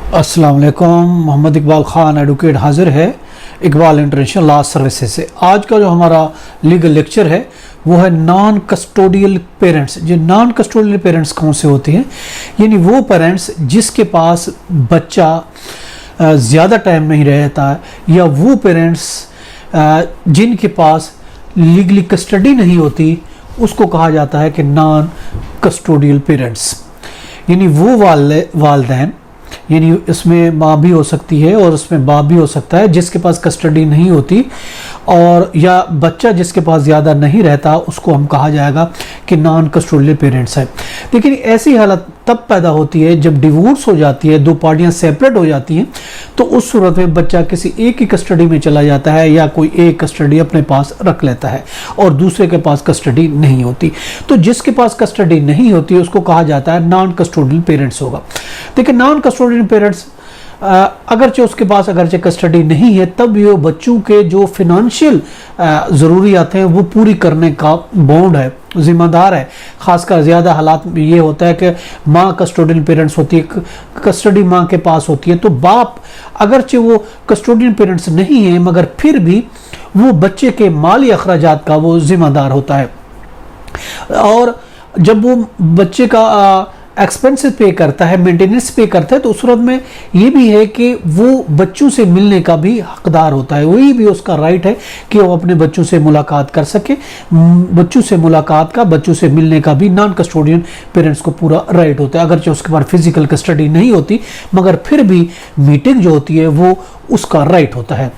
अस्सलाम वालेकुम। मोहम्मद इकबाल ख़ान एडवोकेट हाजिर है इकबाल इंटरनेशनल लॉ सर्विसेज से। आज का जो हमारा लीगल लेक्चर है वो है नॉन कस्टोडियल पेरेंट्स। जो नॉन कस्टोडियल पेरेंट्स कौन से होते हैं, यानी वो पेरेंट्स जिसके पास बच्चा ज़्यादा टाइम नहीं रहता है, या वो पेरेंट्स जिनके पास लीगली कस्टडी नहीं होती, उसको कहा जाता है कि नॉन कस्टोडियल पेरेंट्स। यानी वो वालिदैन, यानी इसमें माँ भी हो सकती है और उसमें बाप भी हो सकता है, जिसके पास कस्टडी नहीं होती और या बच्चा जिसके पास ज़्यादा नहीं रहता, उसको हम कहा जाएगा कि नॉन कस्टोडियल पेरेंट्स है। लेकिन ऐसी हालत तब पैदा होती है जब डिवोर्स हो जाती है, दो पार्टियां सेपरेट हो जाती हैं, तो उस सूरत में बच्चा किसी एक ही कस्टडी में चला जाता है या कोई एक कस्टडी अपने पास रख लेता है और दूसरे के पास कस्टडी नहीं होती। तो जिसके पास कस्टडी नहीं होती उसको कहा जाता है नॉन कस्टोडियल पेरेंट्स होगा। देखिए, नॉन कस्टोडियल पेरेंट्स अगरचे उसके पास अगरचे कस्टडी नहीं है, तब ये बच्चों के जो फिनेंशियल ज़रूरियात हैं वो पूरी करने का बॉन्ड है, जिम्मेदार है। ख़ासकर ज़्यादा हालात में ये होता है कि माँ कस्टोडियल पेरेंट्स होती है, कस्टडी माँ के पास होती है, तो बाप अगरचे वो कस्टोडियल पेरेंट्स नहीं है मगर फिर भी वो बच्चे के माली अखराजात का वो जिम्मेदार होता है। और जब वो बच्चे का एक्सपेंसेस पे करता है, मेंटेनेंस पे करता है, तो उस सूरत में ये भी है कि वो बच्चों से मिलने का भी हकदार होता है। वही भी उसका राइट है कि वो अपने बच्चों से मुलाकात कर सके। बच्चों से मुलाकात का, बच्चों से मिलने का भी नॉन कस्टोडियन पेरेंट्स को पूरा राइट होता है। अगरचे उसके पास फिजिकल कस्टडी नहीं होती मगर फिर भी मीटिंग जो होती है वो उसका राइट होता है,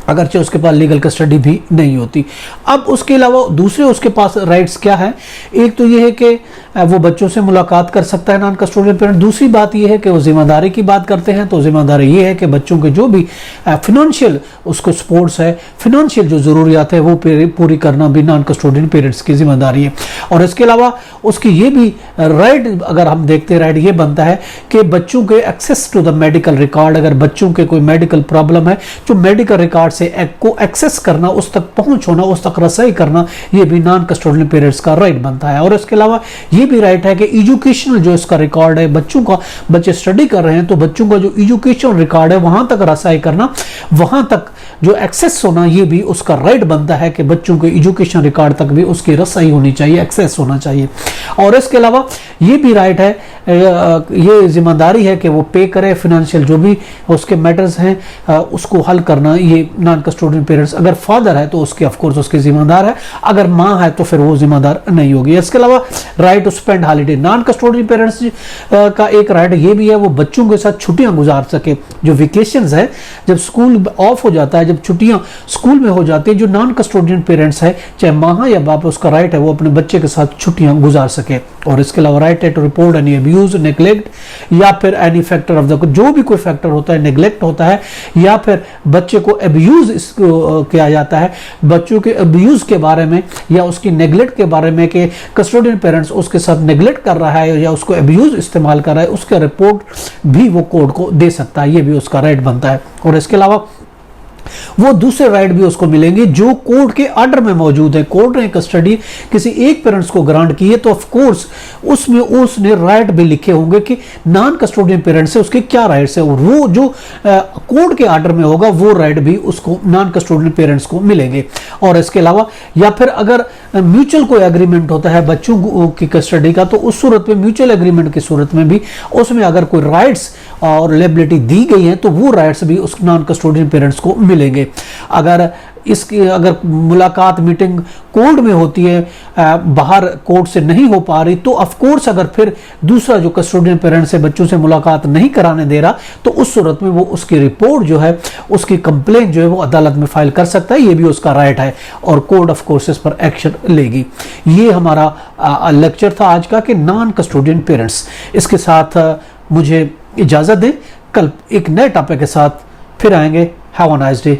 अगरचे उसके पास लीगल कस्टडी भी नहीं होती। अब उसके अलावा दूसरे उसके पास राइट्स क्या है? एक तो ये है कि वो बच्चों से मुलाकात कर सकता है नॉन कस्टोडियल पेरेंट। दूसरी बात ये है कि वो जिम्मेदारी की बात करते हैं, तो जिम्मेदारी ये है कि बच्चों के जो भी फिनेंशियल उसको सपोर्ट्स है, फिनेंशियल जो ज़रूरियात है वो पूरी करना भी नॉन कस्टोडियल पेरेंट्स की जिम्मेदारी है। और इसके अलावा उसकी ये भी राइट, अगर हम देखते हैं, राइट ये बनता है कि बच्चों के access to the medical record, अगर बच्चों के कोई मेडिकल प्रॉब्लम है, जो मेडिकल रिकॉर्ड से को एक्सेस करना, उस तक पहुंच होना, उस तक रसाई करना, ये भी नॉन कस्टोडियल पेरेंट्स का राइट बनता है। और इसके अलावा ये भी राइट है कि एजुकेशनल जो इसका रिकॉर्ड है, बच्चों का, बच्चे स्टडी कर रहे हैं तो बच्चों का जो एजुकेशनल रिकॉर्ड है वहां तक रसाई करना, वहां तक जो एक्सेस होना, ये भी उसका राइट बनता है कि बच्चों के एजुकेशन रिकॉर्ड तक भी उसकी रसाई होनी चाहिए, एक्सेस होना चाहिए। और इसके अलावा ये भी राइट है, ये जिम्मेदारी है कि वो पे करे, फिनेंशियल जो भी उसके मैटर्स हैं उसको हल करना, ये नॉन कस्टोडियल पेरेंट्स। अगर फादर है तो उसके ऑफकोर्स उसके जिम्मेदार है, अगर माँ है तो फिर वो जिम्मेदार नहीं होगी। इसके अलावा right to spend holiday, non custodial parents का एक राइट ये भी है वो बच्चों के साथ छुट्टियां गुजार सके। जो वेकेशंस है, जब स्कूल ऑफ हो जाता है, जब छुट्टियां स्कूल में हो जाती है, जो नॉन कस्टोडियल पेरेंट्स है, चाहे माँ या बाप, उसका राइट है वो अपने बच्चे के साथ छुट्टियां गुजार सके। और इसके अलावा राइट है to report any abuse, neglect या फिर एनी फैक्टर ऑफ द, जो भी कोई फैक्टर होता है, नेग्लेक्ट होता है या फिर बच्चे को अब्यूज किया जाता है, बच्चों के अब्यूज के बारे में या उसकी नेग्लेक्ट के बारे में कि कस्टोडियल पेरेंट्स उसके साथ नेग्लेक्ट कर रहा है या उसको अब्यूज इस्तेमाल कर रहा है, उसका रिपोर्ट भी वो कोर्ट को दे सकता है। ये भी उसका राइट बनता है। और इसके अलावा वो दूसरे राइट भी उसको मिलेंगे जो कोर्ट के ऑर्डर में मौजूद है। कोर्ट ने कस्टडी किसी एक पेरेंट्स को ग्रांट की है तो ऑफ कोर्स उसमें उसने राइट भी लिखे होंगे कि नॉन कस्टोडियल पेरेंट्स से उसके क्या राइट्स है, और वो जो कोर्ट के ऑर्डर में होगा वो राइट भी उसको नॉन कस्टोडियल पेरेंट्स को मिलेंगे। और इसके अलावा या फिर अगर म्यूचुअल कोई एग्रीमेंट होता है बच्चों की कस्टडी का, तो उस सूरत में, म्यूचुअल एग्रीमेंट की सूरत में भी उसमें अगर कोई राइट्स और लायबिलिटी दी गई है तो वो राइट्स भी उस नॉन कस्टोडियल पेरेंट्स को मिलेंगे। अगर मुलाकात, मीटिंग कोर्ट में होती है, बाहर कोर्ट से नहीं हो पा रही, तो ऑफ कोर्स अगर फिर दूसरा जो कस्टोडियल पेरेंट्स से बच्चों से मुलाकात नहीं कराने दे रहा, तो उस सूरत में वो उसकी रिपोर्ट जो है, उसकी कंप्लेंट जो है वो अदालत में फाइल कर सकता है। ये भी उसका राइट है और कोर्ट ऑफ कोर्स इस पर एक्शन लेगी। ये हमारा लेक्चर था आज का कि नॉन कस्टोडियल पेरेंट्स। इसके साथ मुझे इजाज़त दें, कल एक नए टॉपिक के साथ फिर आएंगे। Have a nice day.